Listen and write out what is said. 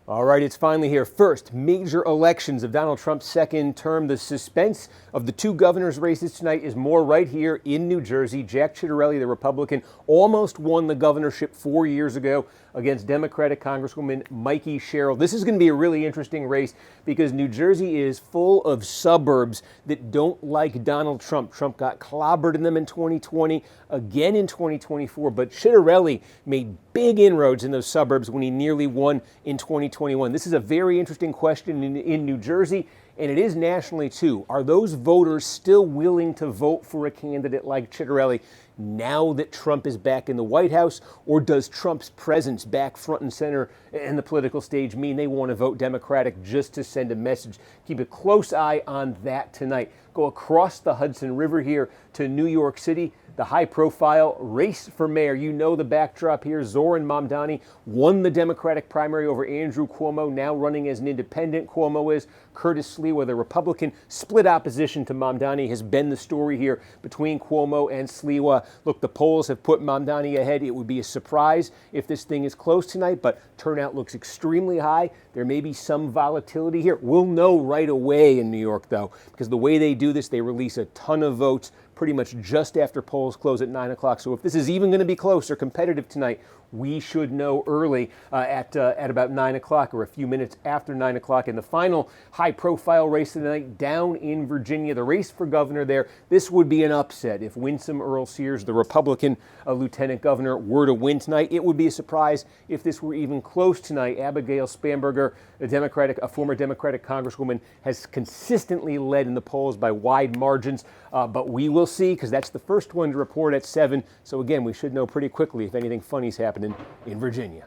All right, it's finally here. First, major elections of Donald Trump's second term. The suspense of the two governors' races tonight is more right here in New Jersey. Jack Ciattarelli, the Republican, almost won the governorship 4 years ago against Democratic Congresswoman Mikey Sherrill. This is going to be a really interesting race because New Jersey is full of suburbs that don't like Donald Trump. Trump got clobbered in them in 2020, again in 2024, but Ciattarelli made big inroads in those suburbs when he nearly won in 2021. This is a very interesting question in New Jersey, and it is nationally too. Are those voters still willing to vote for a candidate like Ciattarelli now that Trump is back in the White House, or does Trump's presence back front and center in the political stage mean they want to vote Democratic just to send a message? Keep a close eye on that tonight. Go across the Hudson River here to New York City. The high-profile race for mayor. You know the backdrop here. Zoran Mamdani won the Democratic primary over Andrew Cuomo, now running as an independent. Cuomo is. Curtis Sliwa, the Republican, split opposition to Mamdani has been the story here between Cuomo and Sliwa. Look, the polls have put Mamdani ahead. It would be a surprise if this thing is close tonight, but turnout looks extremely high. There may be some volatility here. We'll know right away in New York, though, because the way they do this, they release a ton of votes pretty much just after polls close at 9 o'clock. So if this is even going to be close or competitive tonight, we should know early at about 9 o'clock or a few minutes after 9 o'clock. And the final high-profile race of the night down in Virginia, the race for governor there. This would be an upset if Winsome Earl-Sears, the Republican lieutenant governor, were to win tonight. It would be a surprise if this were even close tonight. Abigail Spanberger, a former Democratic congresswoman, has consistently led in the polls by wide margins. But we will see, because that's the first one to report at 7. So again, we should know pretty quickly if anything funny's happening in Virginia.